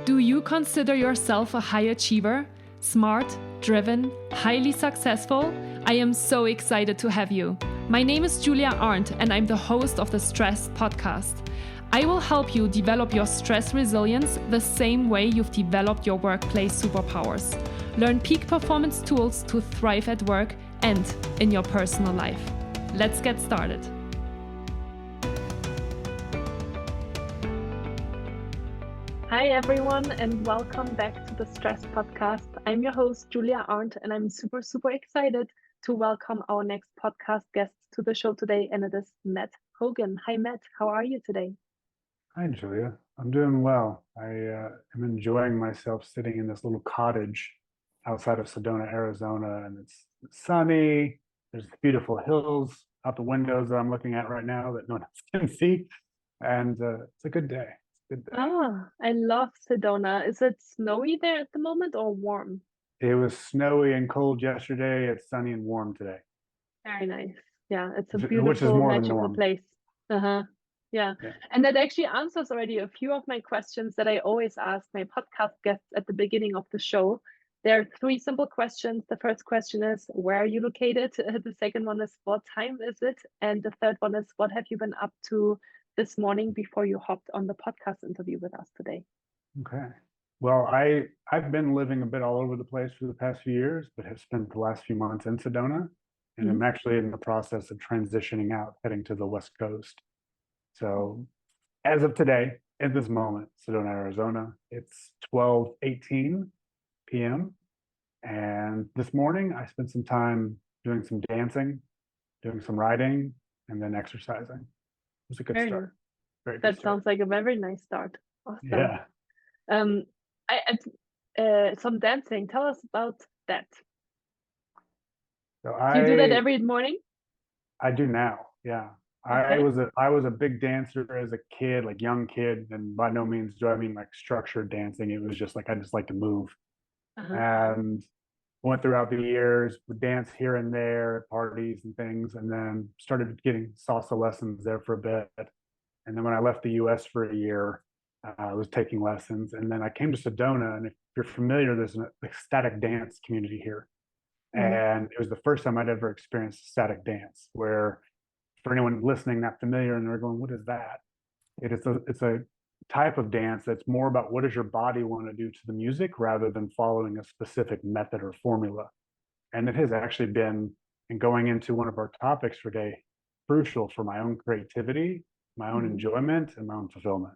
Do you consider yourself a high achiever? Smart, driven, highly successful? I am so excited to have you. My name is Julia Arndt and I'm the host of the Stress Podcast. I will help you develop your stress resilience the same way you've developed your workplace superpowers. Learn peak performance tools to thrive at work and in your personal life. Let's get started. Hi everyone and welcome back to the Stress Podcast. I'm your host Julia Arndt and I'm super excited to welcome our next podcast guest to the show today, and it is Matt Hogan. Hi Matt, how are you today? Hi Julia, I'm doing well. I am enjoying myself sitting in this little cottage outside of Sedona, Arizona, and it's sunny. There's beautiful hills out the windows that I'm looking at right now that no one else can see, and it's a good day. Ah, I love Sedona. Is it snowy there at the moment or warm? It was snowy and cold yesterday. It's sunny and warm today. Very nice. Yeah, it's a Which is beautiful, more the magical norm. place. Uh-huh. Yeah. And that actually answers already a few of my questions that I always ask my podcast guests at the beginning of the show. There are three simple questions. The first question is, where are you located? The second one is, what time is it? And the third one is, what have you been up to this morning before you hopped on the podcast interview with us today? Okay. Well, I've been living a bit all over the place for the past few years, but have spent the last few months in Sedona, and I'm actually in the process of transitioning out, heading to the West Coast. So as of today, at this moment, Sedona, Arizona, it's 12:18 p.m. And this morning I spent some time doing some dancing, doing some riding, and then exercising. It was a good start. Very good That start. Sounds like a very nice start. Awesome. Yeah. Some dancing. Tell us about that. So Do you do that every morning? I do now. Yeah. Okay. I was a big dancer as a kid, like young kid, and by no means do I mean like structured dancing. It was just like I just like to move. And went throughout the years, would dance here and there at parties and things, and then started getting salsa lessons there for a bit. And then when I left the US for a year, I was taking lessons. And then I came to Sedona, and if you're familiar, there's an ecstatic dance community here. And it was the first time I'd ever experienced static dance, where for anyone listening not familiar and they're going, what is that? It's a type of dance that's more about what does your body want to do to the music rather than following a specific method or formula. And it has actually been, and going into one of our topics for today, crucial for my own creativity, my own enjoyment, and my own fulfillment.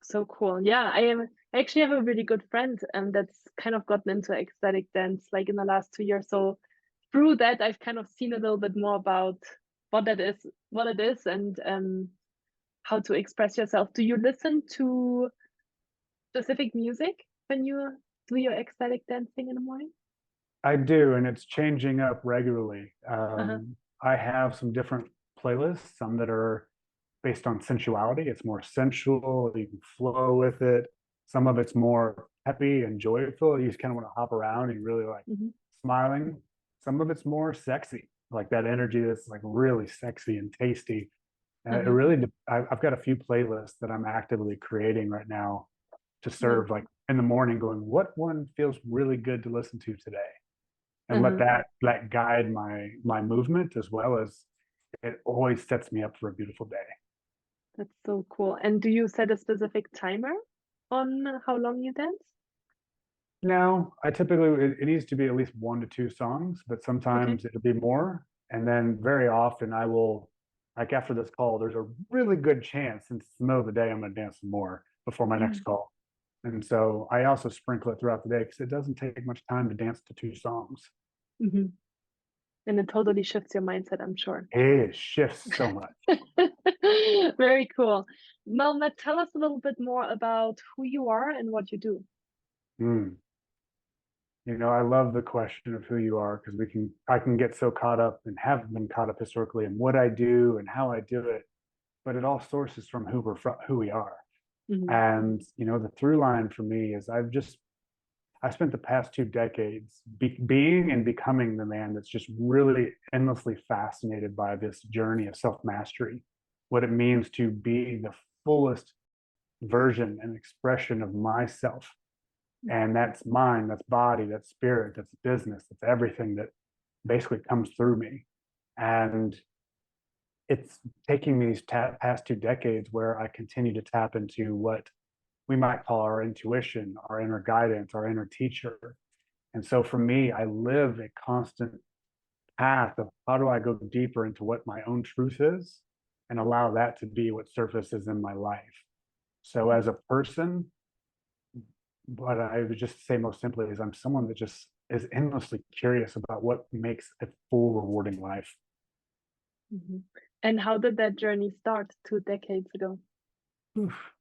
So cool. Yeah, I actually have a really good friend that's kind of gotten into ecstatic dance like in the last 2 years. So through that, I've kind of seen a little bit more about what it is, and how to express yourself. Do you listen to specific music when you do your ecstatic dancing in the morning? I do, and it's changing up regularly. I have some different playlists, some that are based on sensuality. It's more sensual, you can flow with it. Some of it's more peppy and joyful. You just kind of want to hop around and really like smiling. Some of it's more sexy, like that energy that's like really sexy and tasty. It really, I've got a few playlists that I'm actively creating right now to serve like in the morning, going, what one feels really good to listen to today? And let that guide my movement, as well as it always sets me up for a beautiful day. That's so cool. And do you set a specific timer on how long you dance? No, I typically, it needs to be at least 1 to 2 songs, but sometimes it'll be more. And then very often I will, like after this call, there's a really good chance, since it's the middle of the day, I'm going to dance some more before my next call. And so I also sprinkle it throughout the day because it doesn't take much time to dance to 2 songs. And it totally shifts your mindset, I'm sure. It shifts so much. Very cool. Well, Matt, tell us a little bit more about who you are and what you do. You know, I love the question of who you are, because I can get so caught up and have been caught up historically in what I do and how I do it, but it all sources from who we are. And you know, the through line for me is I spent the past 2 decades being and becoming the man that's just really endlessly fascinated by this journey of self-mastery, what it means to be the fullest version and expression of myself. And that's mind, that's body, that's spirit, that's business, that's everything that basically comes through me. And it's taking these past 2 decades where I continue to tap into what we might call our intuition, our inner guidance, our inner teacher. And so for me, I live a constant path of how do I go deeper into what my own truth is and allow that to be what surfaces in my life. So as a person, what I would just say most simply is I'm someone that just is endlessly curious about what makes a full, rewarding life. Mhm. And how did that journey start 2 decades ago? Oof.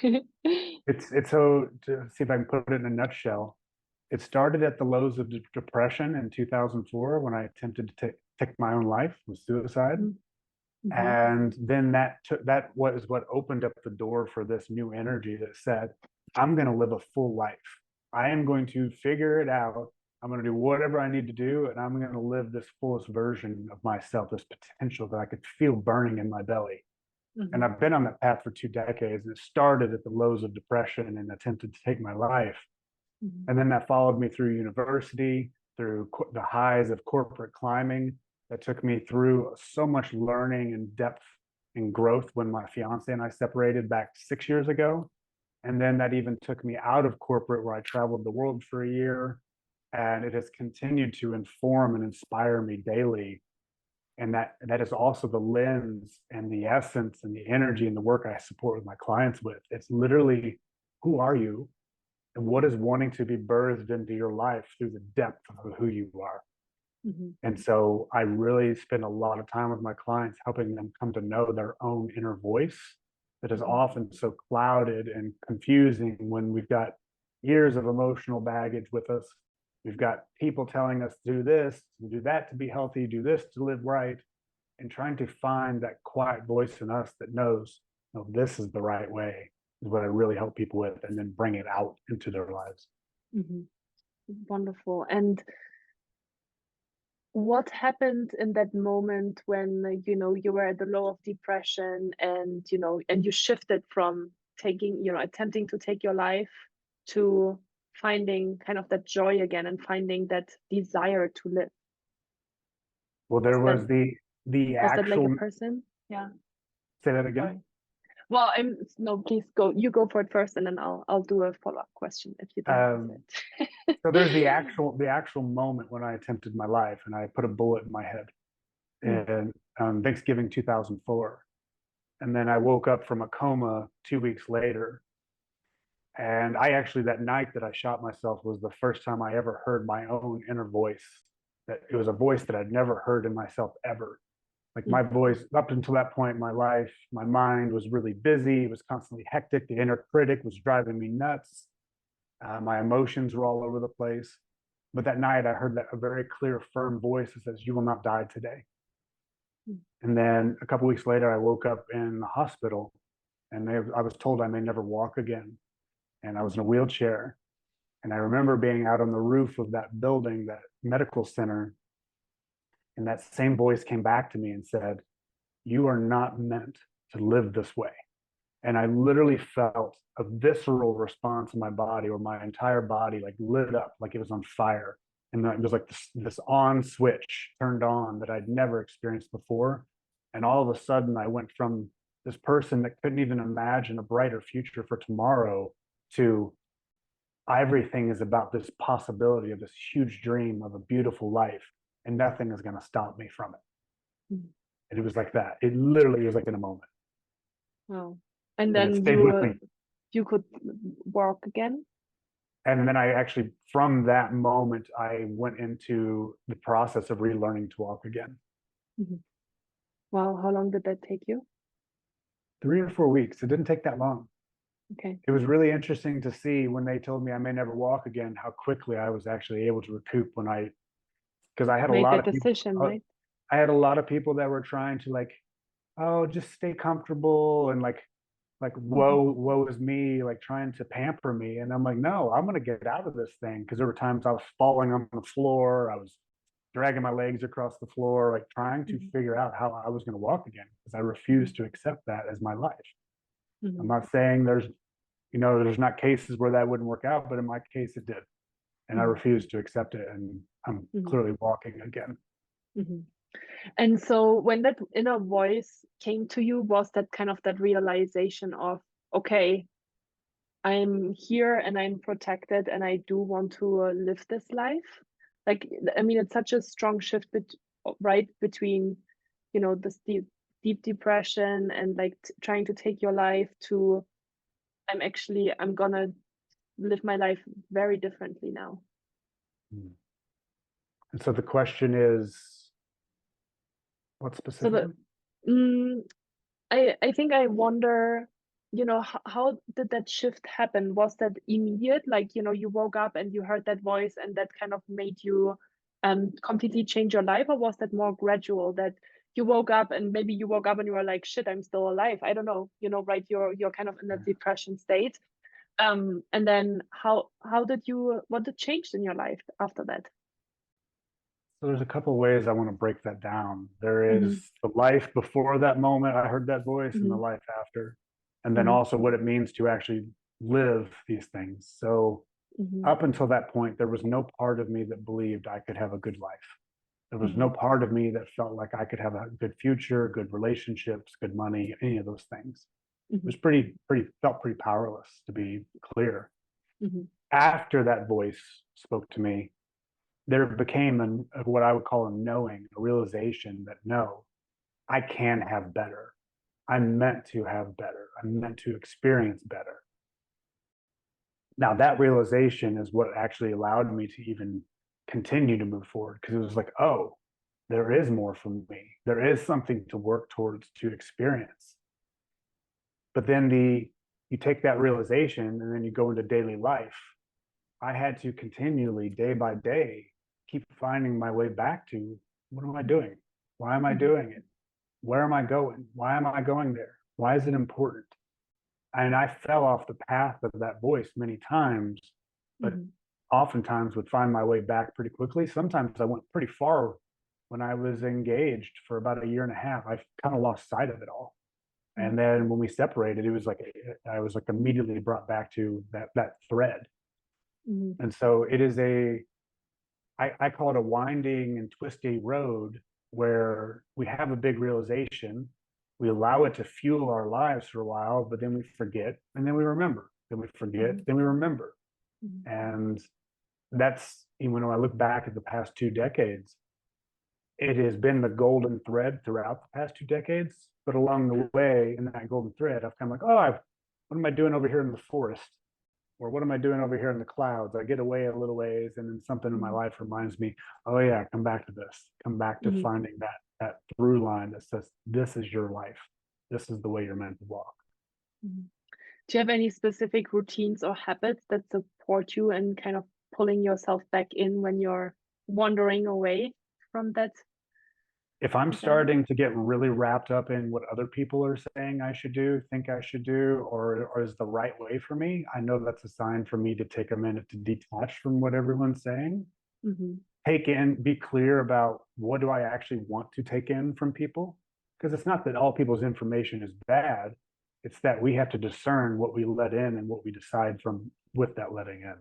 It's so, to see if I can put it in a nutshell, it started at the lows of depression in 2004 when I attempted to take my own life with suicide. Mm-hmm. And then that was what opened up the door for this new energy that said, I'm going to live a full life. I am going to figure it out. I'm going to do whatever I need to do, and I'm going to live this fullest version of myself, this potential that I could feel burning in my belly. Mm-hmm. And I've been on that path for 2 decades, and it started at the lows of depression and attempted to take my life. Mm-hmm. And then that followed me through university, through the highs of corporate climbing. That took me through so much learning and depth and growth when my fiance and I separated back 6 years ago. And then that even took me out of corporate, where I traveled the world for a year. And it has continued to inform and inspire me daily. And that is also the lens and the essence and the energy and the work I support with my clients with. It's literally, who are you? And what is wanting to be birthed into your life through the depth of who you are. Mm-hmm. And so I really spend a lot of time with my clients, helping them come to know their own inner voice that is often so clouded and confusing when we've got years of emotional baggage with us. We've got people telling us do this, do that to be healthy, do this to live right, and trying to find that quiet voice in us that knows, no, this is the right way, is what I really help people with, and then bring it out into their lives. Mm-hmm. Wonderful. And what happened in that moment when you were at the low of depression, and and you shifted from taking attempting to take your life to finding kind of that joy again and finding that desire to live? Well, there Was was the that like a actual, person? Yeah. say that again. Sorry. Well, no, please go. You go for it first, and then I'll do a follow-up question if you don't answer it. So there's the actual moment when I attempted my life and I put a bullet in my head in Thanksgiving 2004. And then I woke up from a coma 2 weeks later. And I actually, that night that I shot myself was the first time I ever heard my own inner voice. That it was a voice that I'd never heard in myself ever. Like my voice, up until that point in my life, my mind was really busy. It was constantly hectic. The inner critic was driving me nuts. My emotions were all over the place. But that night, I heard that a very clear, firm voice that says, "You will not die today." And then a couple weeks later, I woke up in the hospital, and I was told I may never walk again. And I was in a wheelchair. And I remember being out on the roof of that building, that medical center, and that same voice came back to me and said, "You are not meant to live this way." And I literally felt a visceral response in my body, where my entire body like lit up like it was on fire. And it was like this on switch turned on that I'd never experienced before. And all of a sudden, I went from this person that couldn't even imagine a brighter future for tomorrow to everything is about this possibility of this huge dream of a beautiful life, and nothing is going to stop me from it. Mm. And it was like that. It literally was like in a moment. Wow. And And it then stayed with me. you could walk again? And then I actually, from that moment, I went into the process of relearning to walk again. Mm-hmm. Wow. How long did that take you? 3 or 4 weeks. It didn't take that long. Okay. It was really interesting to see when they told me I may never walk again, how quickly I was actually able to recoup because I had a Made lot that of people, decision, right? I had a lot of people that were trying to like, oh, just stay comfortable and like woe is me, like trying to pamper me. And I'm like, no, I'm gonna get out of this thing. Because there were times I was falling on the floor, I was dragging my legs across the floor, like trying to figure out how I was gonna walk again, because I refused to accept that as my life. I'm not saying there's not cases where that wouldn't work out, but in my case it did. And I refused to accept it, and I'm clearly walking again. And so when that inner voice came to you, was that kind of that realization of, okay, I'm here and I'm protected and I do want to live this life? Like, I mean, it's such a strong shift, right, between, this deep depression and like trying to take your life to, I'm gonna live my life very differently now. And so the question is, what specifically? So I think I wonder, how did that shift happen? Was that immediate? Like, you woke up and you heard that voice and that kind of made you completely change your life? Or was that more gradual, that you woke up and maybe you woke up and you were like, shit, I'm still alive? I don't know, right? You're kind of in that depression state. And then what did change in your life after that? So there's a couple of ways I want to break that down. There is the life before that moment I heard that voice, and the life after, and then also what it means to actually live these things. So up until that point, there was no part of me that believed I could have a good life. There was no part of me that felt like I could have a good future, good relationships, good money, any of those things. It was felt pretty powerless, to be clear. After that voice spoke to me, there became what I would call a knowing, a realization that no, I can have better. I'm meant to have better. I'm meant to experience better. Now, that realization is what actually allowed me to even continue to move forward, because it was like, oh, there is more for me. There is something to work towards, to experience. But then you take that realization and then you go into daily life. I had to continually, day by day, keep finding my way back to, what am I doing? Why am I doing it? Where am I going? Why am I going there? Why is it important? And I fell off the path of that voice many times, but oftentimes would find my way back pretty quickly. Sometimes I went pretty far. When I was engaged for about a year and a half, I kind of lost sight of it all. And then when we separated, it was like I was like immediately brought back to that thread. And so it is I call it a winding and twisty road, where we have a big realization, we allow it to fuel our lives for a while, but then we forget, and then we remember, then we forget, then we remember. And that's, when I look back at the past 2 decades, it has been the golden thread throughout the past 2 decades. But along the way, in that golden thread, I've kind of like, oh, what am I doing over here in the forest? Or what am I doing over here in the clouds? I get away a little ways, and then something in my life reminds me, oh yeah, come back to this. Come back to finding that through line that says, this is your life. This is the way you're meant to walk. Do you have any specific routines or habits that support you in kind of pulling yourself back in when you're wandering away from that? If I'm starting to get really wrapped up in what other people are saying I should do, think I should do, or is the right way for me, I know that's a sign for me to take a minute to detach from what everyone's saying. Take in, be clear about, what do I actually want to take in from people? Because it's not that all people's information is bad. It's that we have to discern what we let in and what we decide from with that letting in.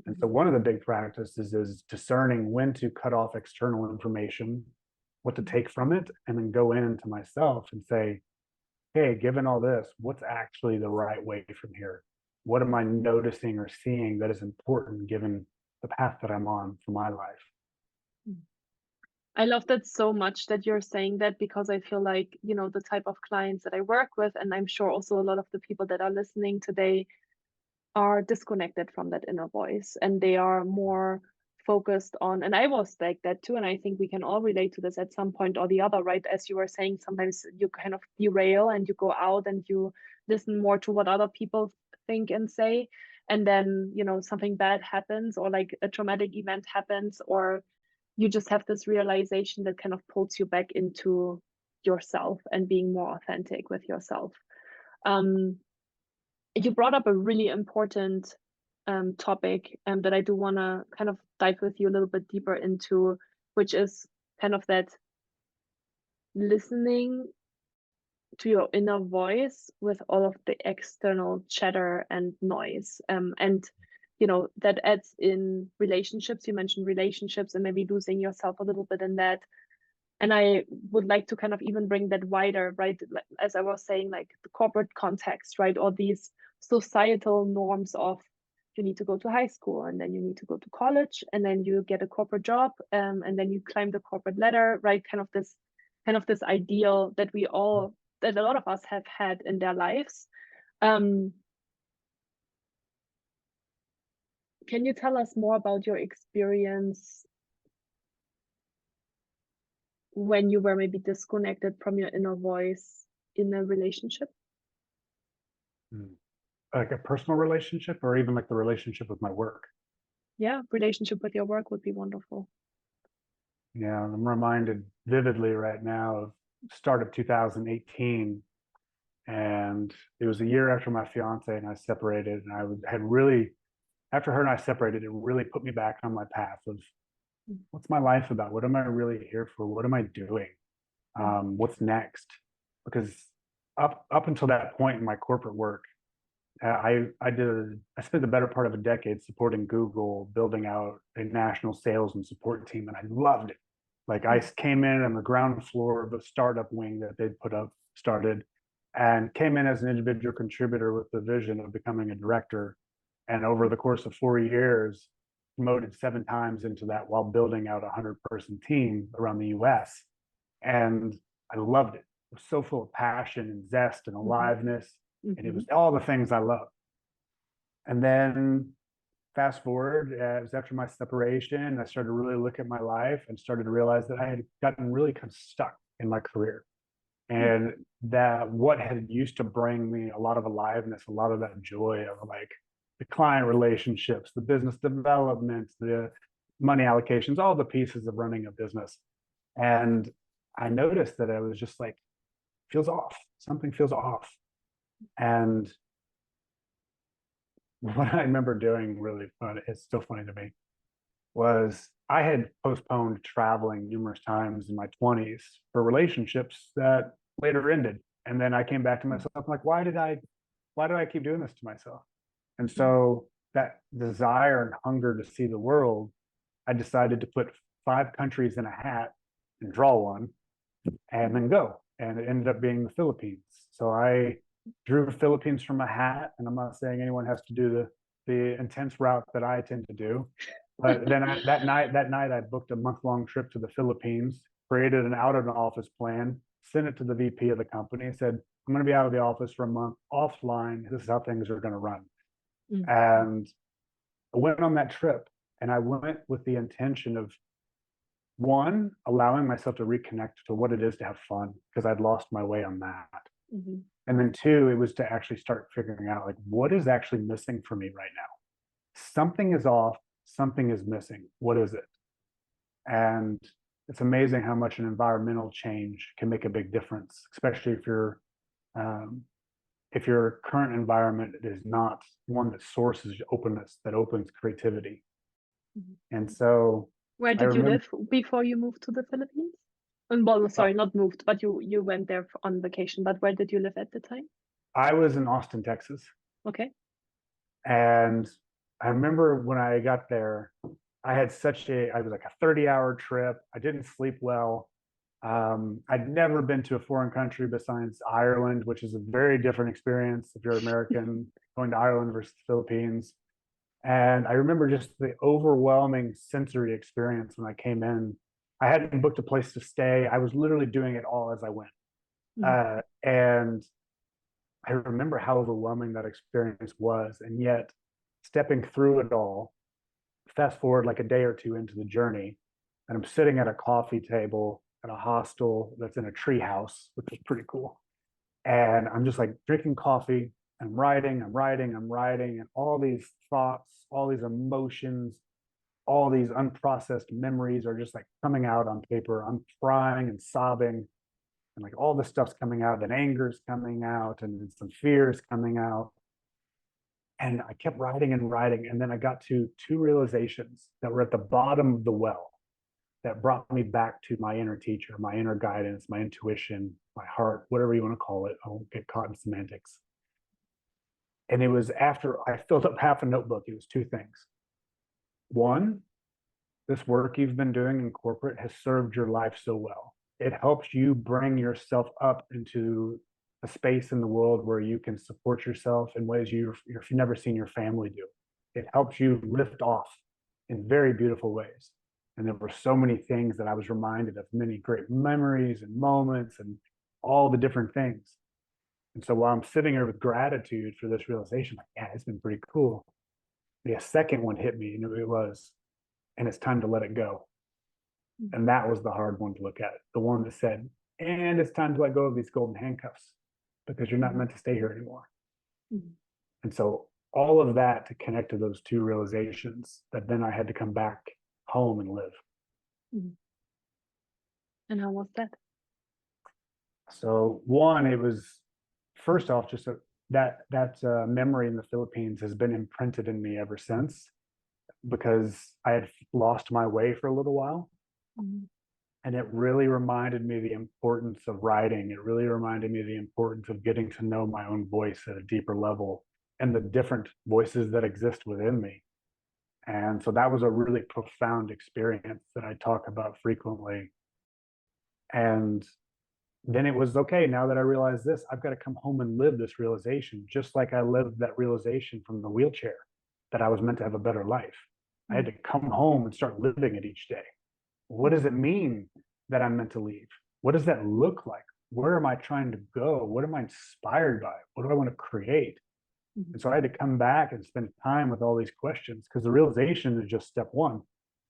And so one of the big practices is discerning when to cut off external information, what to take from it, and then go into myself and say, hey, given all this, what's actually the right way from here? What am I noticing or seeing that is important given the path that I'm on for my life? I love that so much that you're saying that, because I feel like, the type of clients that I work with, and I'm sure also a lot of the people that are listening today, are disconnected from that inner voice, and they are more focused on, and I was like that too, and I think we can all relate to this at some point or the other, right? As you were saying, sometimes you kind of derail and you go out and you listen more to what other people think and say, and then something bad happens, or like a traumatic event happens, or you just have this realization that kind of pulls you back into yourself and being more authentic with yourself. You brought up a really important topic that I do want to kind of dive with you a little bit deeper into, which is kind of that listening to your inner voice with all of the external chatter and noise. And that adds in relationships. You mentioned relationships and maybe losing yourself a little bit in that. And I would like to kind of even bring that wider, right? As I was saying, like the corporate context, right? Or these societal norms of you need to go to high school and then you need to go to college and then you get a corporate job, and then you climb the corporate ladder, right? Kind of this ideal that that a lot of us have had in their lives. Can you tell us more about your experience when you were maybe disconnected from your inner voice in a relationship? Like a personal relationship, or even like the relationship with my work? Yeah, relationship with your work would be wonderful. Yeah, I'm reminded vividly right now of start of 2018, and it was a year after my fiance and I separated, and had really, after her and I separated, it really put me back on my path of what's my life about? What am I really here for? What am I doing? What's next? Because up until that point in my corporate work, I spent the better part of a decade supporting Google, building out a national sales and support team, and I loved it. Like I came in on the ground floor of a startup wing that they'd started, and came in as an individual contributor with the vision of becoming a director. And over the course of 4 years, promoted 7 times into that while building out a 100-person team around the US. And I loved it. It was so full of passion and zest and aliveness. And it was all the things I love. And then fast forward, it was after my separation, I started to really look at my life and started to realize that I had gotten really kind of stuck in my career. And that what had used to bring me a lot of aliveness, a lot of that joy of like the client relationships, the business development, the money allocations, all the pieces of running a business. And I noticed that I was just like, feels off. Something feels off. And what I remember doing really fun, it's still funny to me, was I had postponed traveling numerous times in my 20s for relationships that later ended. And then I came back to myself, I'm like, why did I keep doing this to myself? And so that desire and hunger to see the world, I decided to put 5 countries in a hat and draw one and then go. And it ended up being the Philippines. So I drew the Philippines from a hat, and I'm not saying anyone has to do the intense route that I tend to do. But then that night I booked a month-long trip to the Philippines, created an out of the office plan, sent it to the VP of the company, said, I'm going to be out of the office for a month offline. This is how things are going to run. And I went on that trip, and I went with the intention of, one, allowing myself to reconnect to what it is to have fun, because I'd lost my way on that. And then 2, it was to actually start figuring out like, what is actually missing for me right now? Something is off, something is missing. What is it? And it's amazing how much an environmental change can make a big difference, especially if your current environment is not one that sources openness, that opens creativity. And so where did you live before you moved to the Philippines? And well, sorry, not moved, but you went there on vacation. But where did you live at the time? I was in Austin, Texas. Okay. And I remember when I got there, I was like a 30-hour trip. I didn't sleep well. I'd never been to a foreign country besides Ireland, which is a very different experience if you're American going to Ireland versus the Philippines. And I remember just the overwhelming sensory experience when I came in. I hadn't booked a place to stay. I was literally doing it all as I went. And I remember how overwhelming that experience was. And yet, stepping through it all, fast forward like a day or 2 into the journey, and I'm sitting at a coffee table at a hostel that's in a tree house, which is pretty cool. And I'm just like drinking coffee, I'm writing, and all these thoughts, all these emotions, all these unprocessed memories are just like coming out on paper. I'm crying and sobbing, and like all this stuff's coming out, and anger's coming out, and some fears coming out. And I kept writing, and then I got to 2 realizations that were at the bottom of the well that brought me back to my inner teacher, my inner guidance, my intuition, my heart, whatever you want to call it. I won't get caught in semantics. And it was after I filled up half a notebook, it was two things. One, this work you've been doing in corporate has served your life so well. It helps you bring yourself up into a space in the world where you can support yourself in ways you've never seen your family do. It helps you lift off in very beautiful ways. And there were so many things that I was reminded of, many great memories and moments and all the different things. And so while I'm sitting here with gratitude for this realization, like, yeah, it's been pretty cool. The second one hit me, and it was, and it's time to let it go. And that was the hard one to look at. The one that said, and it's time to let go of these golden handcuffs because you're not meant to stay here anymore. And so all of that to connect to those two realizations, that then I had to come back home and live. And how was that? So one, it was first off just that memory in the Philippines has been imprinted in me ever since, because I had lost my way for a little while. And it really reminded me the importance of writing. It really reminded me the importance of getting to know my own voice at a deeper level and the different voices that exist within me. And so that was a really profound experience that I talk about frequently. And then it was, okay, now that I realize this, I've got to come home and live this realization, just like I lived that realization from the wheelchair, that I was meant to have a better life. I had to come home and start living it each day. What does it mean that I'm meant to leave? What does that look like? Where am I trying to go? What am I inspired by? What do I want to create? And so I had to come back and spend time with all these questions, because the realization is just step one.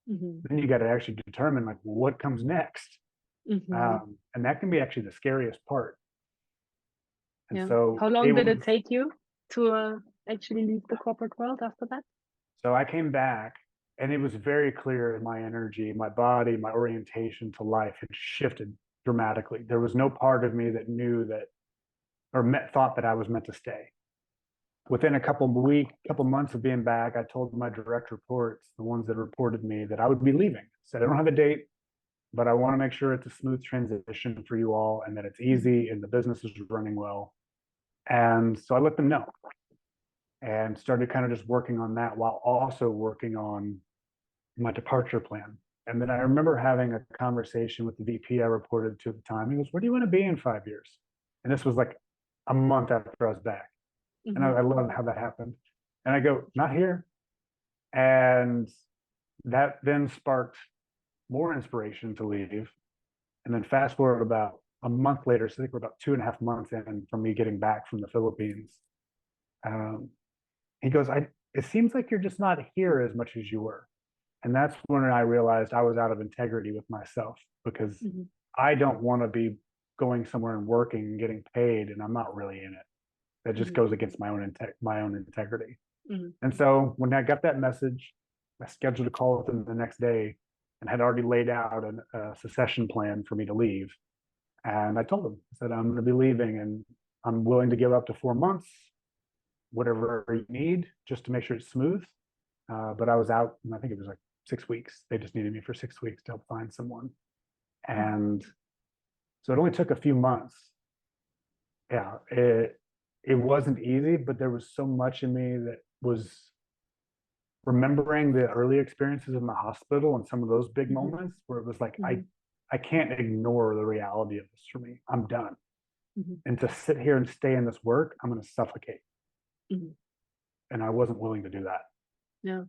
Then you got to actually determine, like, what comes next. And that can be actually the scariest part. And so how long did it take you to actually leave the corporate world after that? So I came back, and it was very clear in my energy, my body, my orientation to life had shifted dramatically. There was no part of me that knew that, or thought that I was meant to stay. Within a couple months of being back, I told my direct reports, the ones that reported me, that I would be leaving. I said, I don't have a date, but I want to make sure it's a smooth transition for you all and that it's easy and the business is running well. And so I let them know and started kind of just working on that while also working on my departure plan. And then I remember having a conversation with the VP I reported to at the time. He goes, where do you want to be in 5 years? And this was like a month after I was back. And I love how that happened. And I go, not here. And that then sparked more inspiration to leave. And then fast forward about a month later, so I think we're about 2.5 months in from me getting back from the Philippines. He goes, it seems like you're just not here as much as you were. And that's when I realized I was out of integrity with myself, because I don't want to be going somewhere and working and getting paid, and I'm not really in it. That just goes against my own integrity. And so when I got that message, I scheduled a call with him the next day and had already laid out a succession plan for me to leave. And I told him, I said, I'm going to be leaving and I'm willing to give up to 4 months, whatever you need, just to make sure it's smooth. But I was out, and I think it was like 6 weeks. They just needed me for 6 weeks to help find someone. And so it only took a few months. Yeah, it wasn't easy, but there was so much in me that was remembering the early experiences in the hospital and some of those big moments where it was like, I can't ignore the reality of this for me. I'm done. And to sit here and stay in this work, I'm going to suffocate. And I wasn't willing to do that. Yeah.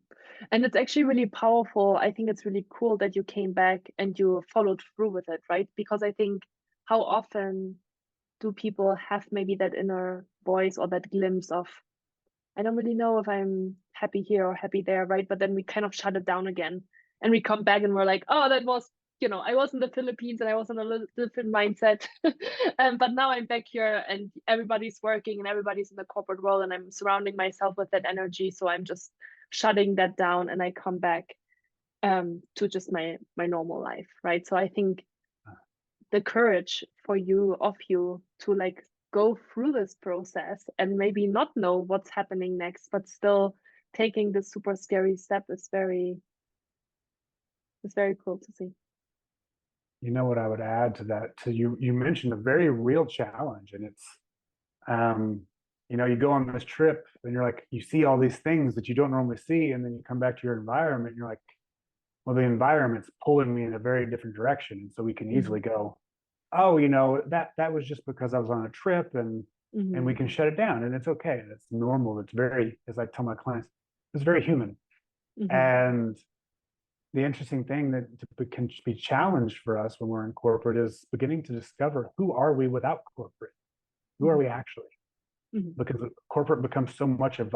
And it's actually really powerful. I think it's really cool that you came back and you followed through with it, right? Because I think, how often do people have maybe that inner voice or that glimpse of, I don't really know if I'm happy here or happy there, right? But then we kind of shut it down again and we come back and we're like, oh, that was, I was in the Philippines and I was in a little different mindset. But now I'm back here and everybody's working and everybody's in the corporate world and I'm surrounding myself with that energy. So I'm just shutting that down and I come back to just my normal life, right? So I think the courage for you to like go through this process and maybe not know what's happening next, but still taking this super scary step is very cool to see. You know what I would add to that? To you mentioned a very real challenge, and it's you go on this trip and you're like, you see all these things that you don't normally see, and then you come back to your environment and you're like, well, the environment's pulling me in a very different direction. And so we can easily go, oh, that was just because I was on a trip, and we can shut it down, and it's okay. It's normal. It's very, as I tell my clients, it's very human. And the interesting thing that can be challenged for us when we're in corporate is beginning to discover, who are we without corporate? Who are we actually? Because corporate becomes so much of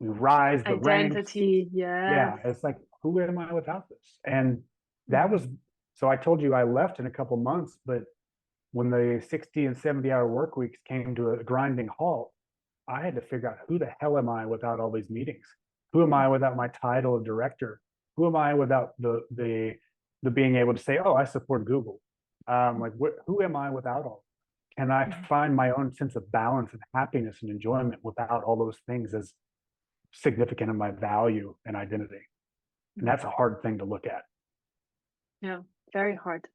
we rise the identity. Ranks. Yeah, it's like, who am I without this? And that was, so I told you I left in a couple months, but when the 60 and 70-hour work weeks came to a grinding halt, I had to figure out, who the hell am I without all these meetings? Who am I without my title of director? Who am I without the being able to say, oh, I support Google? Who am I without all? Can I find my own sense of balance and happiness and enjoyment without all those things as significant in my value and identity? And that's a hard thing to look at. Yeah, very hard.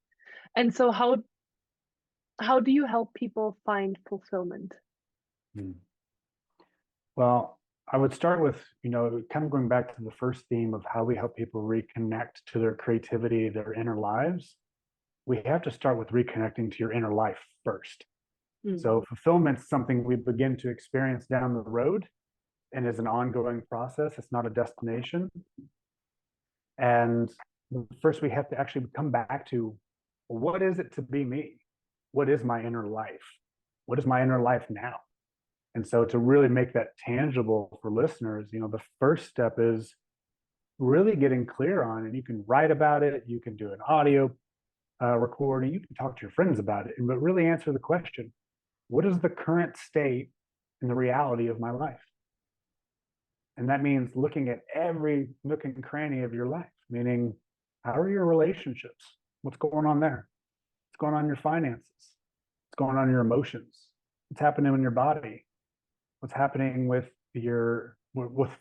And so how do you help people find fulfillment? Well, I would start with, kind of going back to the first theme of how we help people reconnect to their creativity, their inner lives. We have to start with reconnecting to your inner life first. So fulfillment's something we begin to experience down the road and is an ongoing process. It's not a destination. And first we have to actually come back to, what is it to be me? What is my inner life? What is my inner life now? And so to really make that tangible for listeners, the first step is really getting clear on, and you can write about it, you can do an audio recording, you can talk to your friends about it, but really answer the question, what is the current state and the reality of my life? And that means looking at every nook and cranny of your life, meaning, how are your relationships? What's going on there? What's going on in your finances? What's going on in your emotions? What's happening in your body? What's happening with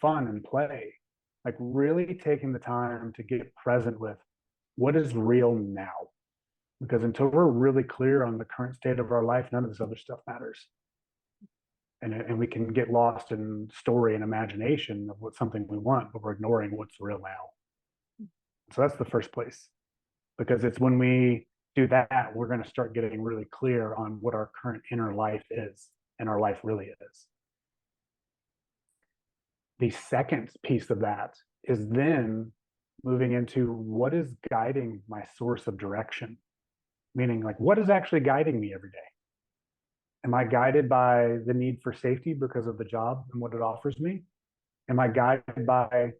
fun and play? Like, really taking the time to get present with what is real now. Because until we're really clear on the current state of our life, none of this other stuff matters. And we can get lost in story and imagination of what's something we want, but we're ignoring what's real now. So that's the first place. Because it's when we do that, we're going to start getting really clear on what our current inner life is, and our life really is. The second piece of that is then moving into, what is guiding my source of direction? Meaning, like, what is actually guiding me every day? Am I guided by the need for safety because of the job and what it offers me? Am I guided by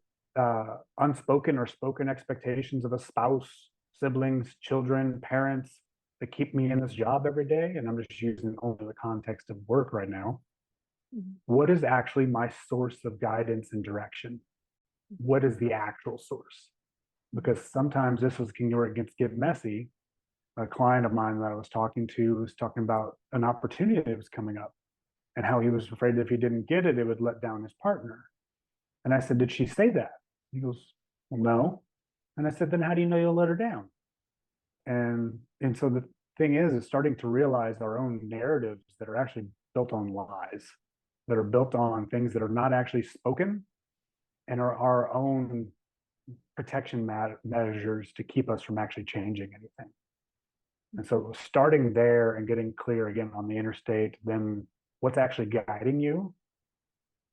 unspoken or spoken expectations of a spouse, siblings, children, parents that keep me in this job every day? And I'm just using only the context of work right now. What is actually my source of guidance and direction? What is the actual source? Because sometimes this can get messy. A client of mine that I was talking to was talking about an opportunity that was coming up, and how he was afraid that if he didn't get it, it would let down his partner. And I said, did she say that? He goes, well, no. And I said, then how do you know you'll let her down? And so the thing is starting to realize our own narratives that are actually built on lies, that are built on things that are not actually spoken, and are our own protection measures to keep us from actually changing anything. And so starting there and getting clear again on the interstate, then what's actually guiding you.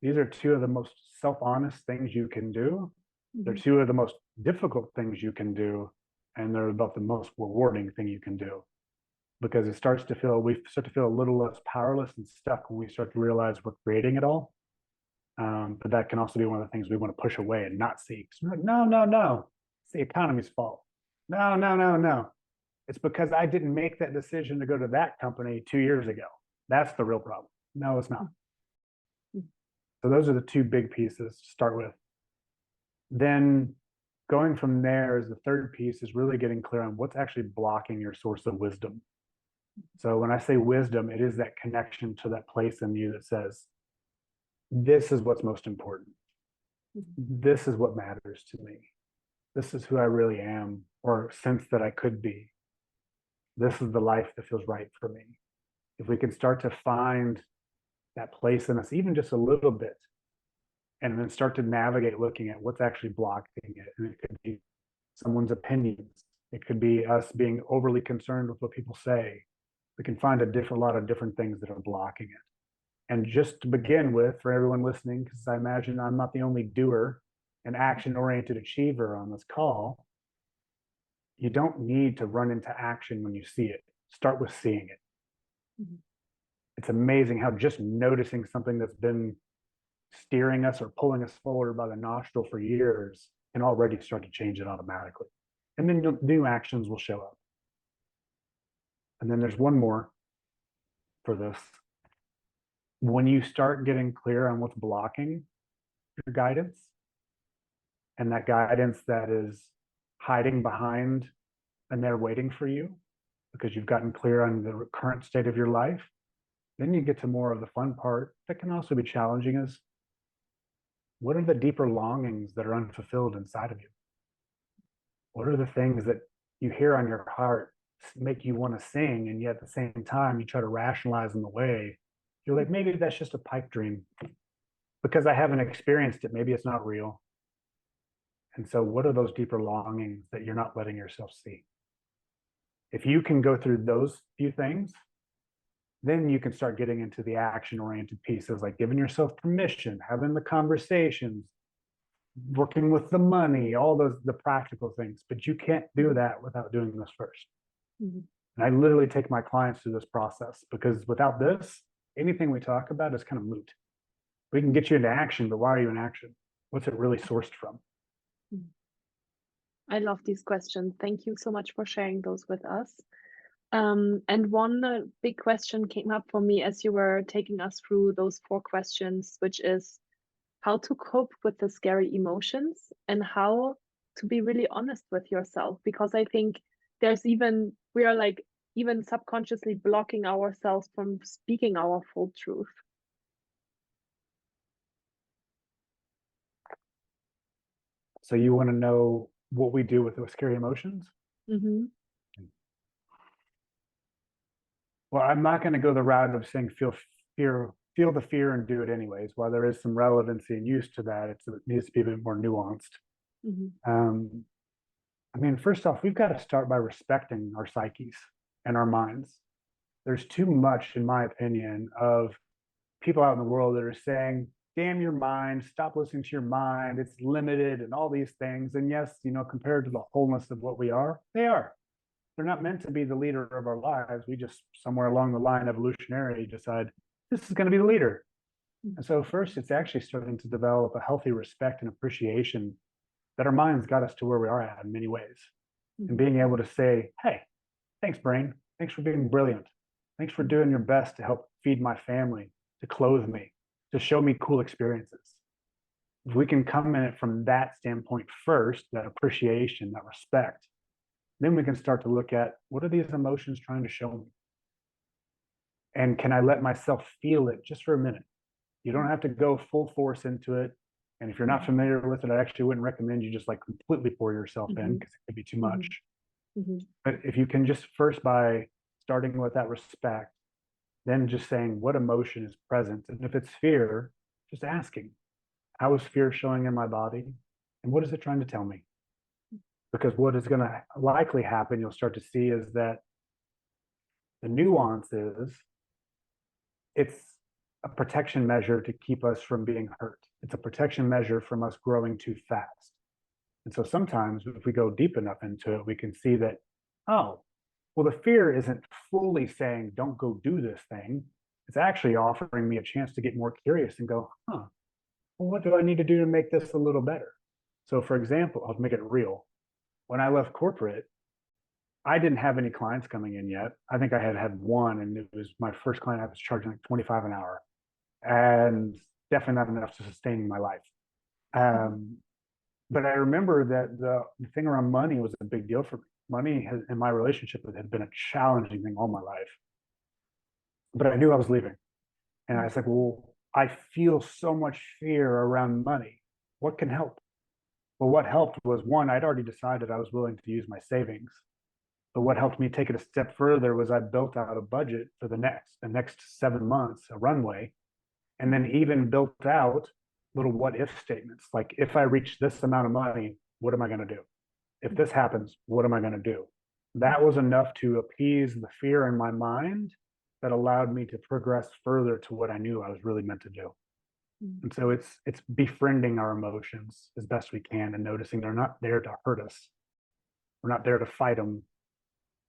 These are two of the most self-honest things you can do. They're two of the most difficult things you can do. And they're about the most rewarding thing you can do. Because we start to feel a little less powerless and stuck when we start to realize we're creating it all. But that can also be one of the things we want to push away and not see. Because we're like, no, it's the economy's fault. No. It's because I didn't make that decision to go to that company 2 years ago. That's the real problem. No, it's not. So those are the two big pieces to start with. Then going from there is the third piece, is really getting clear on what's actually blocking your source of wisdom. So when I say wisdom, it is that connection to that place in you that says, this is what's most important. This is what matters to me. This is who I really am, or sense that I could be. this is the life that feels right for me. If we can start to find that place in us, even just a little bit, and then start to navigate looking at what's actually blocking it. And it could be someone's opinions. It could be us being overly concerned with what people say. We can find a lot of different things that are blocking it. And just to begin with, for everyone listening, because I imagine I'm not the only doer and action-oriented achiever on this call, you don't need to run into action when you see it. Start with seeing it. Mm-hmm. It's amazing how just noticing something that's been steering us or pulling us forward by the nostril for years can already start to change it automatically. And then new actions will show up. And then there's one more for this. When you start getting clear on what's blocking your guidance, and that guidance that is hiding behind and they're waiting for you because you've gotten clear on the current state of your life, then you get to more of the fun part that can also be challenging is, what are the deeper longings that are unfulfilled inside of you? What are the things that you hear on your heart make you want to sing, and yet at the same time you try to rationalize them away? You're like, maybe that's just a pipe dream because I haven't experienced it. Maybe it's not real. And so what are those deeper longings that you're not letting yourself see? If you can go through those few things, then you can start getting into the action-oriented pieces, like giving yourself permission, having the conversations, working with the money, all the practical things. But you can't do that without doing this first. Mm-hmm. And I literally take my clients through this process, because without this, anything we talk about is kind of moot. We can get you into action, but why are you in action? What's it really sourced from? I love these questions. Thank you so much for sharing those with us. And one big question came up for me as you were taking us through those 4 questions, which is how to cope with the scary emotions and how to be really honest with yourself. Because I think we are like even subconsciously blocking ourselves from speaking our full truth. So you want to know what we do with those scary emotions? Mm-hmm. Well, I'm not going to go the route of saying feel the fear and do it anyways. While there is some relevancy and use to that, it needs to be a bit more nuanced. Mm-hmm. I mean, first off, we've got to start by respecting our psyches and our minds. There's too much, in my opinion, of people out in the world that are saying, damn your mind, stop listening to your mind, it's limited and all these things. And yes, compared to the wholeness of what we are, they are. They're not meant to be the leader of our lives. We just, somewhere along the line, evolutionary, decide this is going to be the leader. And so first, it's actually starting to develop a healthy respect and appreciation that our minds got us to where we are at in many ways. And being able to say, hey, thanks, brain. Thanks for being brilliant. Thanks for doing your best to help feed my family, to clothe me, to show me cool experiences. If we can come in it from that standpoint first, that appreciation, that respect, then we can start to look at, what are these emotions trying to show me? And can I let myself feel it just for a minute? You don't have to go full force into it. And if you're not familiar with it, I actually wouldn't recommend you just like completely pour yourself in, because it could be too much. Mm-hmm. But if you can just first, by starting with that respect, then just saying what emotion is present. And if it's fear, just asking, how is fear showing in my body? And what is it trying to tell me? Because what is going to likely happen, you'll start to see, is that the nuance is it's a protection measure to keep us from being hurt. It's a protection measure from us growing too fast. And so sometimes if we go deep enough into it, we can see that, oh, well, the fear isn't fully saying, don't go do this thing. It's actually offering me a chance to get more curious and go, well, what do I need to do to make this a little better? So for example, I'll make it real. When I left corporate, I didn't have any clients coming in yet. I think I had one, and it was my first client. I was charging like $25 an hour, and definitely not enough to sustain my life. But I remember that the thing around money was a big deal for me. Money in my relationship had been a challenging thing all my life. But I knew I was leaving. And I was like, well, I feel so much fear around money. What can help? Well, what helped was, one, I'd already decided I was willing to use my savings. But what helped me take it a step further was I built out a budget for the next 7 months, a runway, and then even built out little what if statements. Like, if I reach this amount of money, what am I going to do? If this happens, what am I going to do? That was enough to appease the fear in my mind that allowed me to progress further to what I knew I was really meant to do. And so it's befriending our emotions as best we can and noticing they're not there to hurt us. We're not there to fight them.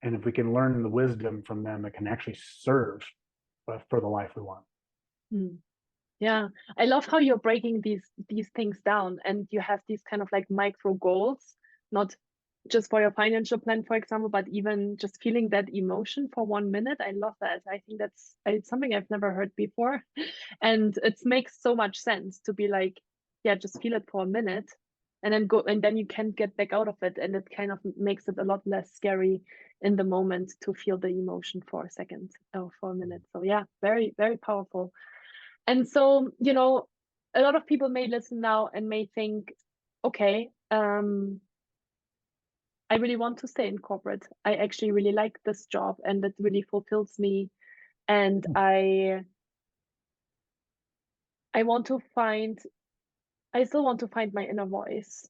And if we can learn the wisdom from them, it can actually serve for the life we want. Yeah, I love how you're breaking these things down, and you have these kind of like micro goals, not just for your financial plan, for example, but even just feeling that emotion for 1 minute. I love that. I think it's something I've never heard before. And it makes so much sense to be like, yeah, just feel it for a minute and then go, and then you can get back out of it. And it kind of makes it a lot less scary in the moment to feel the emotion for a second or for a minute. So yeah, very, very powerful. And so, a lot of people may listen now and may think, okay, I really want to stay in corporate. I actually really like this job and it really fulfills me. And I still want to find my inner voice.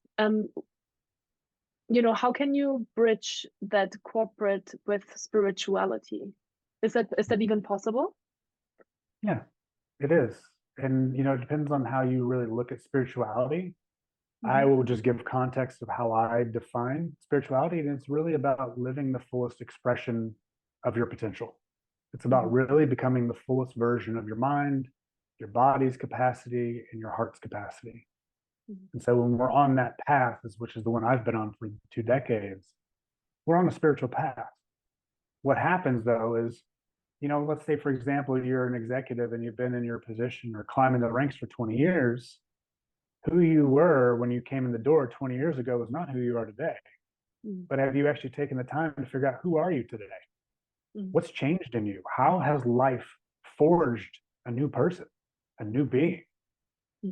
How can you bridge that corporate with spirituality? Is that even possible? Yeah, it is. And, it depends on how you really look at spirituality. I will just give context of how I define spirituality. And it's really about living the fullest expression of your potential. It's about really becoming the fullest version of your mind, your body's capacity, and your heart's capacity. And so when we're on that path, which is the one I've been on for 2 decades, we're on a spiritual path. What happens though is, let's say, for example, you're an executive and you've been in your position or climbing the ranks for 20 years. Who you were when you came in the door 20 years ago is not who you are today. But have you actually taken the time to figure out, who are you today? What's changed in you? How has life forged a new person, a new being?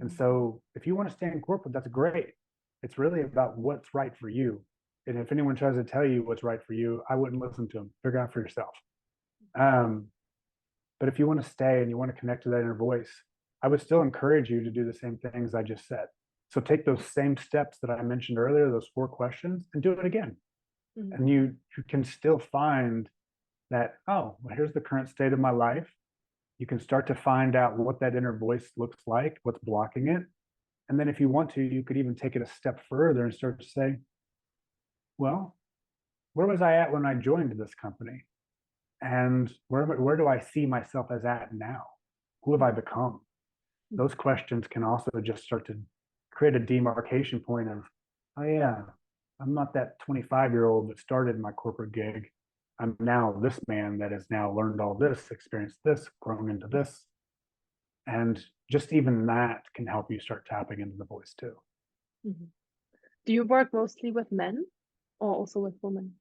And so if you want to stay in corporate, that's great. It's really about what's right for you. And if anyone tries to tell you what's right for you, I wouldn't listen to them. Figure out for yourself. But if you want to stay and you want to connect to that inner voice, I would still encourage you to do the same things I just said. So take those same steps that I mentioned earlier, those 4 questions, and do it again. And you can still find that, oh, well, here's the current state of my life. You can start to find out what that inner voice looks like, what's blocking it. And then if you want to, you could even take it a step further and start to say, well, where was I at when I joined this company? And where do I see myself as at now? Who have I become? Those questions can also just start to create a demarcation point of, oh yeah, I'm not that 25-year-old that started my corporate gig. I'm now this man that has now learned all this, experienced this, grown into this. And just even that can help you start tapping into the voice too. Do you work mostly with men or also with women?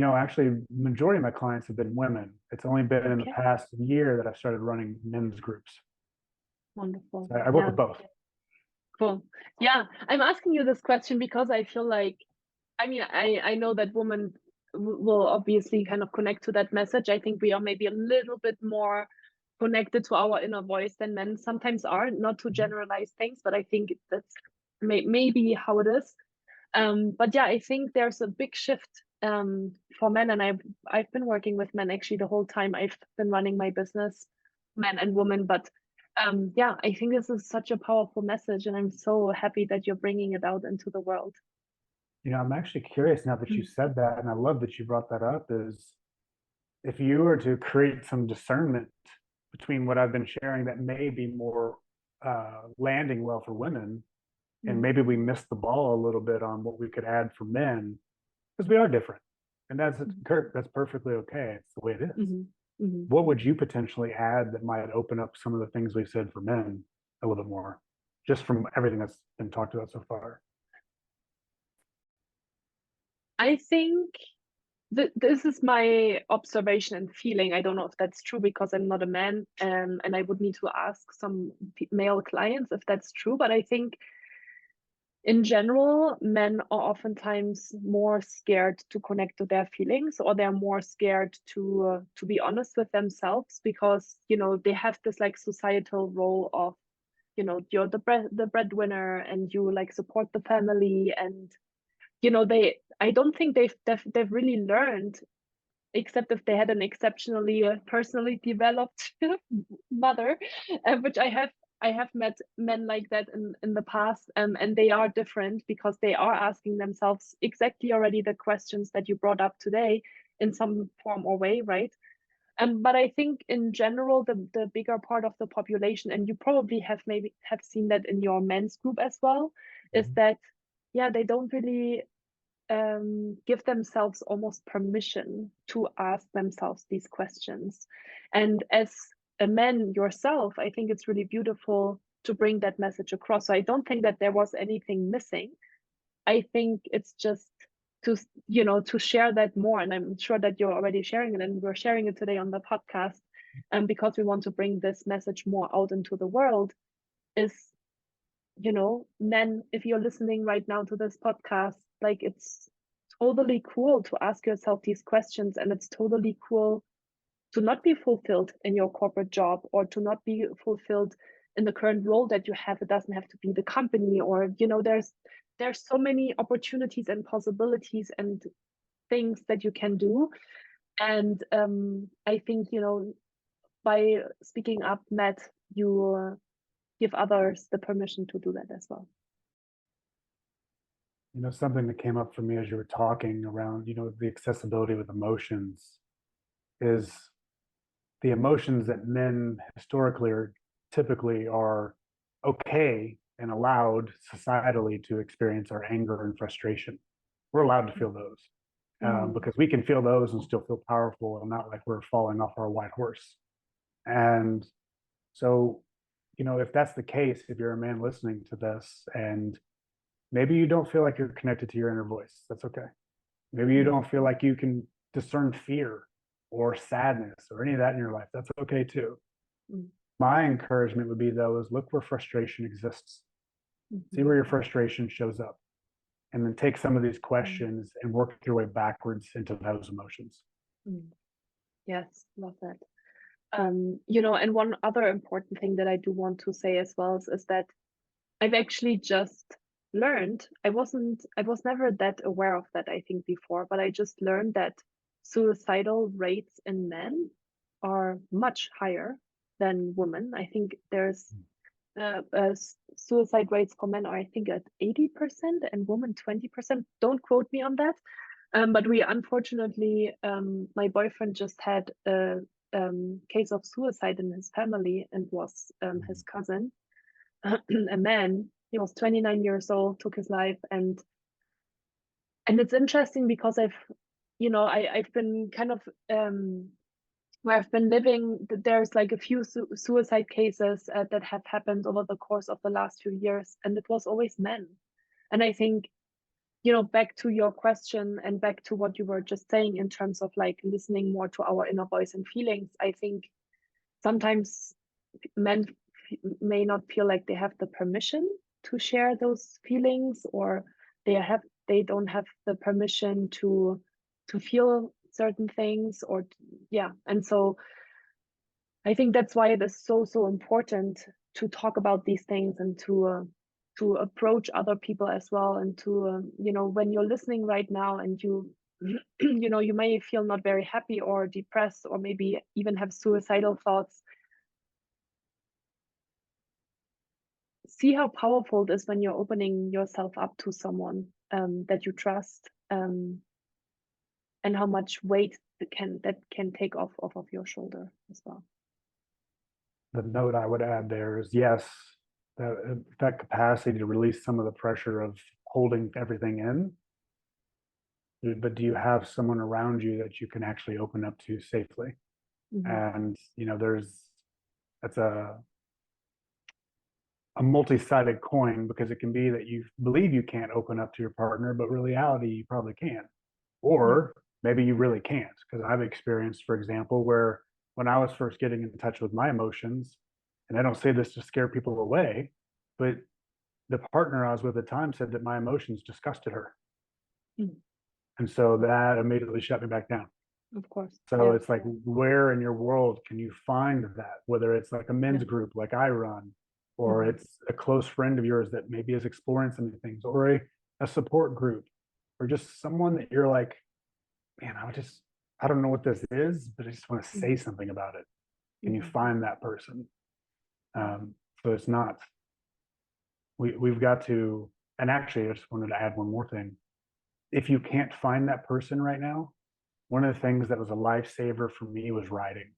Actually, majority of my clients have been women. It's only been in the past year that I've started running men's groups. Wonderful. So I work with both. Cool. Yeah, I'm asking you this question because I feel like, I know that women will obviously kind of connect to that message. I think we are maybe a little bit more connected to our inner voice than men sometimes are, not to generalize things, but I think that's maybe how it is. But yeah, I think there's a big shift for men, and I've been working with men actually the whole time I've been running my business, men and women. But yeah, I think this is such a powerful message, and I'm so happy that you're bringing it out into the world. I'm actually curious now that you said that, and I love that you brought that up, is if you were to create some discernment between what I've been sharing that may be more landing well for women, and maybe we missed the ball a little bit on what we could add for men, because we are different. And that's perfectly okay. It's the way it is. What would you potentially add that might open up some of the things we said for men a little bit more, just from everything that's been talked about so far? I think this is my observation and feeling. I don't know if that's true because I'm not a man, and I would need to ask some male clients if that's true. But I think in general, men are oftentimes more scared to connect to their feelings, or they're more scared to be honest with themselves, because they have this like societal role of you're the breadwinner, and you like support the family, and they I don't think they've really learned, except if they had an exceptionally personally developed mother, which I have met men like that in the past, and they are different because they are asking themselves exactly already the questions that you brought up today in some form or way, right? But I think in general, the bigger part of the population, and you probably have seen that in your men's group as well, is that yeah, they don't really give themselves almost permission to ask themselves these questions. And as a man yourself, I think it's really beautiful to bring that message across. So I don't think that there was anything missing. I think it's just to share that more. And I'm sure that you're already sharing it, and we're sharing it today on the podcast, because we want to bring this message more out into the world. Is men, if you're listening right now to this podcast, like, it's totally cool to ask yourself these questions, and it's totally cool to not be fulfilled in your corporate job, or to not be fulfilled in the current role that you have. It doesn't have to be the company, or there's so many opportunities and possibilities and things that you can do. And I think by speaking up, Matt, you give others the permission to do that as well. Something that came up for me as you were talking around, the accessibility with emotions is the emotions that men historically are typically are okay and allowed societally to experience are anger and frustration. We're allowed to feel those because we can feel those and still feel powerful and not like we're falling off our white horse. And so, if that's the case, if you're a man listening to this and maybe you don't feel like you're connected to your inner voice, that's okay. Maybe you don't feel like you can discern fear or sadness or any of that in your life, that's okay too. My encouragement would be, though, is look where frustration exists. See where your frustration shows up, and then take some of these questions and work your way backwards into those emotions. Yes, love that. And one other important thing that I do want to say as well is that I've actually just learned, I was never that aware of that, I think, before, but I just learned that suicidal rates in men are much higher than women. I think there's suicide rates for men are, I think, at 80% and women 20%. Don't quote me on that. But we unfortunately, my boyfriend just had a case of suicide in his family, and was his cousin, a man. He was 29 years old, took his life, and it's interesting because I've been kind of where I've been living. There's like a few suicide cases that have happened over the course of the last few years, and it was always men. And I think, back to your question and back to what you were just saying in terms of like listening more to our inner voice and feelings, I think sometimes men may not feel like they have the permission to share those feelings, or they don't have the permission to feel certain things, or and so I think that's why it is so important to talk about these things, and to approach other people as well, and to when you're listening right now, and you you may feel not very happy or depressed, or maybe even have suicidal thoughts, see how powerful it is when you're opening yourself up to someone that you trust, and how much weight that can take off of your shoulder as well. The note I would add there is, yes, that capacity to release some of the pressure of holding everything in, but do you have someone around you that you can actually open up to safely? And that's a multi-sided coin, because it can be that you believe you can't open up to your partner, but in reality you probably can, or maybe you really can't. Because I've experienced, for example, where when I was first getting in touch with my emotions, and I don't say this to scare people away, but the partner I was with at the time said that my emotions disgusted her. Mm. And so that immediately shut me back down. Of course. So Yeah. it's like, where in your world can you find that? Whether it's like a men's Yeah. group like I run, or it's a close friend of yours that maybe is exploring some of the things, or a support group, or just someone that you're like, man, I don't know what this is, but I just want to say something about it. Can you find that person? So it's not, we've got to, and actually I just wanted to add one more thing. If you can't find that person right now, one of the things that was a lifesaver for me was writing.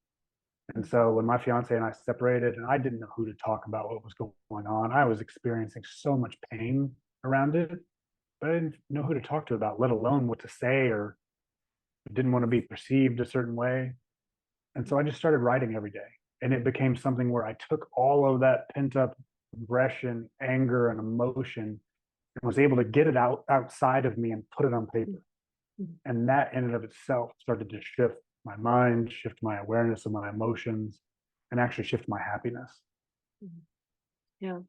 And so when my fiance and I separated, and I didn't know who to talk about what was going on, I was experiencing so much pain around it, but I didn't know who to talk to about, let alone what to say, or didn't want to be perceived a certain way. And so I just started writing every day. And it became something where I took all of that pent up aggression, anger, and emotion and was able to get it outside of me and put it on paper. And that in and of itself started to shift my mind, shift my awareness of my emotions, and actually shift my happiness. Yeah.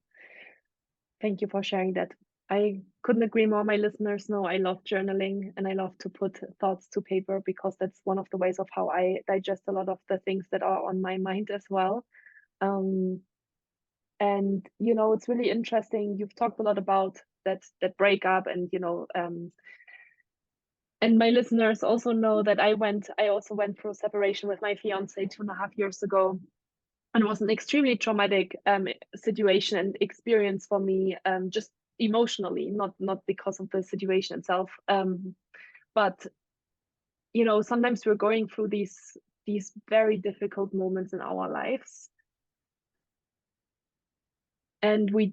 Thank you for sharing that. I couldn't agree more. My listeners know I love journaling and I love to put thoughts to paper because that's one of the ways of how I digest a lot of the things that are on my mind as well. And it's really interesting. You've talked a lot about that breakup, and and my listeners also know that I also went through separation with my fiance 2.5 years ago. And it was an extremely traumatic situation and experience for me, just emotionally, not because of the situation itself. But sometimes we're going through these very difficult moments in our lives, and we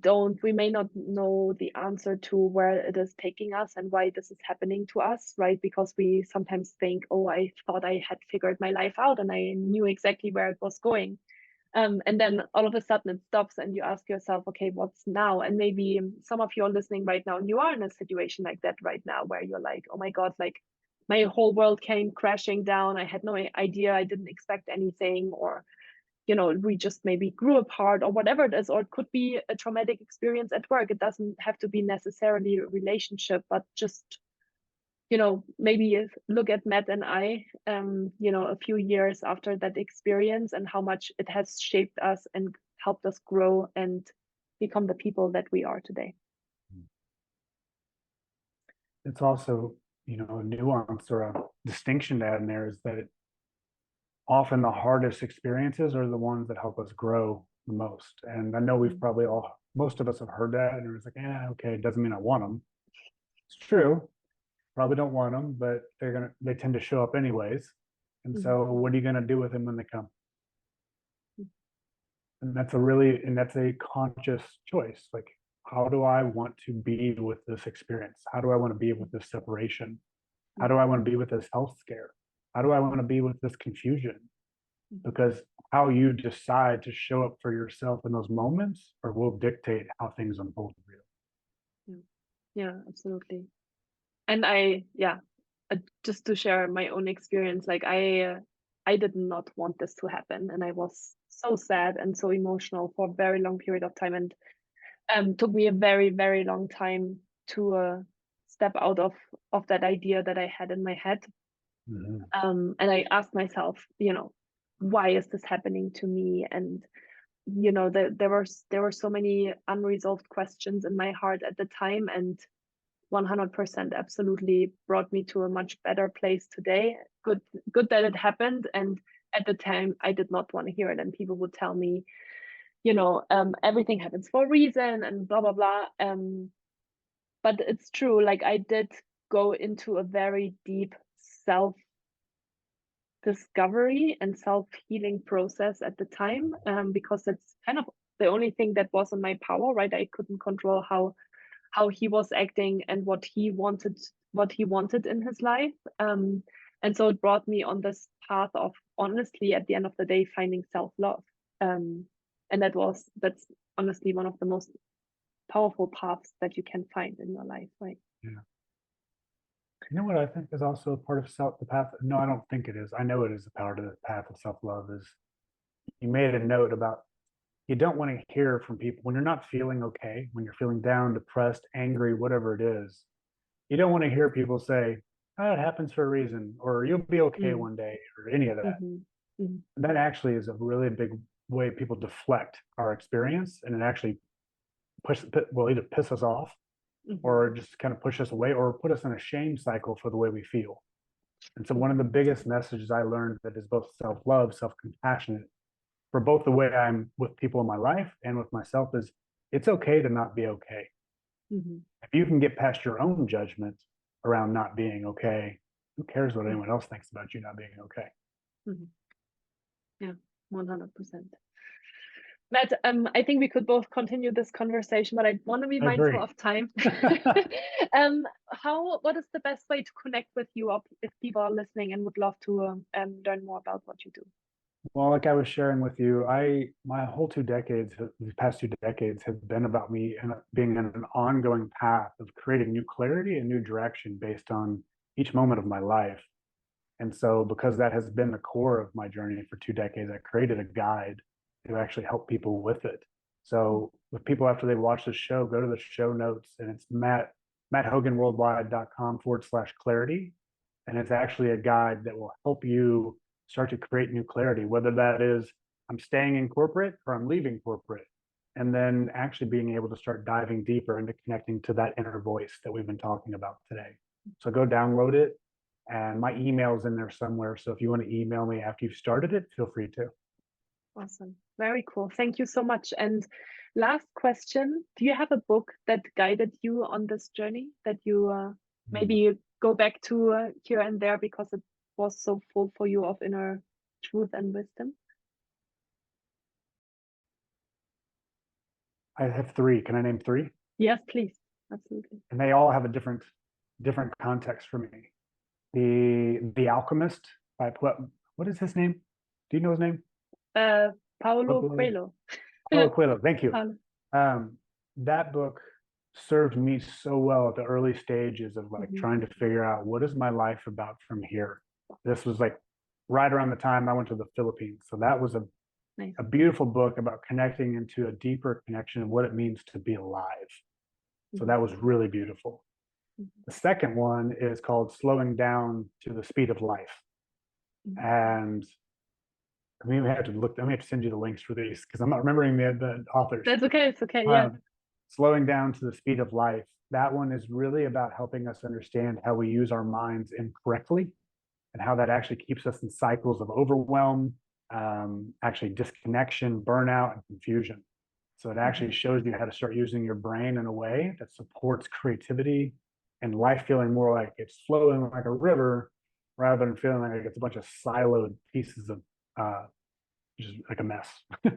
may not know the answer to where it is taking us and why this is happening to us, right? Because we sometimes think, oh, I thought I had figured my life out and I knew exactly where it was going. And then all of a sudden it stops and you ask yourself, okay, what's now? And maybe some of you are listening right now and you are in a situation like that right now where you're like, oh my God, like my whole world came crashing down. I had no idea. I didn't expect anything, or, we just maybe grew apart, or whatever it is, or it could be a traumatic experience at work. It doesn't have to be necessarily a relationship, but just maybe look at Matt and I, a few years after that experience, and how much it has shaped us and helped us grow and become the people that we are today. It's also, a nuance or a distinction to add in there is that often the hardest experiences are the ones that help us grow the most. And I know we've probably most of us have heard that, and it's like, yeah, okay, it doesn't mean I want them. It's true. Probably don't want them, but they tend to show up anyways. And so what are you gonna do with them when they come? And that's a conscious choice. Like, how do I want to be with this experience? How do I want to be with this separation? How do I want to be with this health scare? How do I want to be with this confusion? Because how you decide to show up for yourself in those moments or will dictate how things unfold for you. Yeah, absolutely. And just to share my own experience, like I did not want this to happen, and I was so sad and so emotional for a very long period of time, and took me a very, very long time to step out of that idea that I had in my head. And I asked myself, why is this happening to me? And there were so many unresolved questions in my heart at the time, and 100% absolutely brought me to a much better place today. Good that it happened. And at the time I did not want to hear it, and people would tell me, everything happens for a reason and blah blah blah. But it's true, like I did go into a very deep self discovery and self-healing process at the time, because that's kind of the only thing that was in my power, right? I couldn't control how he was acting and what he wanted in his life. And so it brought me on this path of, honestly, at the end of the day, finding self-love. And that's honestly one of the most powerful paths that you can find in your life, right? Yeah. You know what I think is also a part of the path? No, I don't think it is. I know it is a part of the path of self-love. Is you made a note about you don't want to hear from people when you're not feeling okay, when you're feeling down, depressed, angry, whatever it is. You don't want to hear people say, "Oh, it happens for a reason," or "You'll be okay Mm. one day," or any of that. Mhm. Mhm. That actually is a really big way people deflect our experience, and it actually will either piss us off or Mhm. just kind of push us away or put us in a shame cycle for the way we feel. And so one of the biggest messages I learned that is both self-love, self-compassionate for both the way I'm with people in my life and with myself is it's okay to not be okay. Mhm. If you can get past your own judgment around not being okay, who cares what anyone else thinks about you not being okay? Mhm. Yeah, 100%. Matt, I think we could both continue this conversation, but I want to be I mindful agree. of time. What is the best way to connect with you if people are listening and would love to learn more about what you do? Well, like I was sharing with you, my whole 2 decades, these past 2 decades, have been about me and being in an ongoing path of creating new clarity and new direction based on each moment of my life. And so, because that has been the core of my journey for 2 decades, I created a guide to actually help people with it. So, with people after they watch the show, go to the show notes, and it's matthoganworldwide.com/clarity, and it's actually a guide that will help you start to create new clarity, whether that is I'm staying in corporate or I'm leaving corporate, and then actually being able to start diving deeper into connecting to that inner voice that we've been talking about today. So go download it, and my email's in there somewhere. So if you want to email me after you've started it, feel free to. Awesome. Very cool. Thank you so much. And last question, do you have a book that guided you on this journey that you maybe you go back to here and there because it was so full for you of inner truth and wisdom? I have three. Can I name three? Yes, please. Absolutely. And they all have a different context for me. The Alchemist by what is his name? Do you know his name? Uh, Paulo Coelho. Paulo Coelho. Thank you. Paulo. Um, that book served me so well at the early stages of like Mhm. trying to figure out what is my life about from here. This was like right around the time I went to the Philippines. So that was Nice. a beautiful book about connecting into a deeper connection of what it means to be alive. So that was really beautiful. Mhm. The second one is called Slowing Down to the Speed of Life. Mhm. And I mean, we have to look, I may have to send you the links for these because I'm not remembering the authors. That's okay. It's okay. Yeah. Slowing Down to the Speed of Life. That one is really about helping us understand how we use our minds incorrectly and how that actually keeps us in cycles of overwhelm, actually disconnection, burnout, and confusion. So it actually shows you how to start using your brain in a way that supports creativity and life feeling more like it's flowing like a river rather than feeling like it's a bunch of siloed pieces of just like a mess, for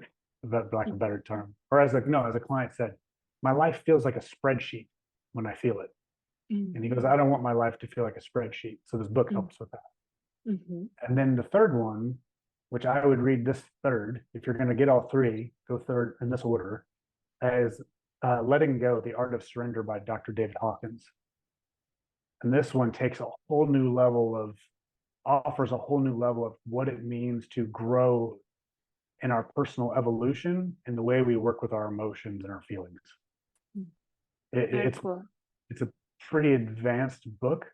lack of a better term. Or as a client said, my life feels like a spreadsheet when I feel it. And he goes, I don't want my life to feel like a spreadsheet. So this book helps with that. Mhm. And then the third one, which I would read this third, if you're going to get all three, go third in this order, is Letting Go, The Art of Surrender by Dr. David Hawkins. And this one takes a whole new level of, offers a whole new level of what it means to grow in our personal evolution and the way we work with our emotions and our feelings. Very It's cool. it's a pretty advanced book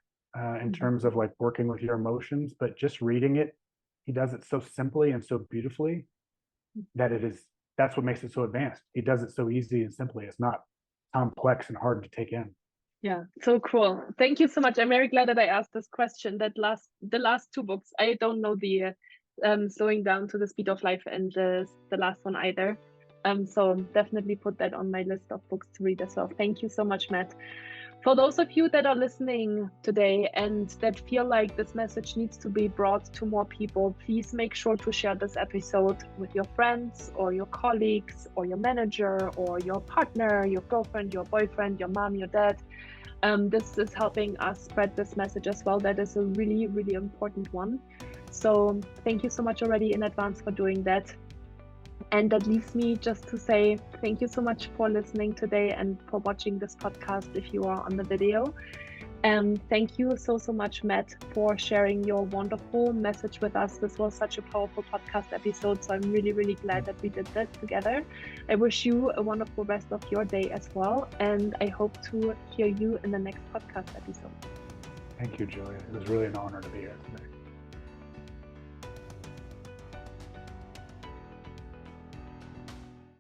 in terms of like working with your emotions, but just reading it, he does it so simply and so beautifully that that's what makes it so advanced. He does it so easy and simply. It's not complex and hard to take in. Yeah, so cool. Thank you so much. I'm very glad that I asked this question. The last two books, I don't know the Slowing Down to the Speed of Life and the last one either. So definitely put that on my list of books to read as well. Thank you so much, Matt. For those of you that are listening today and that feel like this message needs to be brought to more people, please make sure to share this episode with your friends or your colleagues or your manager or your partner, your girlfriend, your boyfriend, your mom, your dad. This is helping us spread this message as well. That is a really, really important one. So thank you so much already in advance for doing that. And that leaves me just to say thank you so much for listening today and for watching this podcast if you are on the video. Thank you so much, Matt, for sharing your wonderful message with us. This was such a powerful podcast episode, so I'm really glad that we did that together. I wish you a wonderful rest of your day as well, and I hope to hear you in the next podcast episode. Thank you, Julia. It was really an honor to be here today.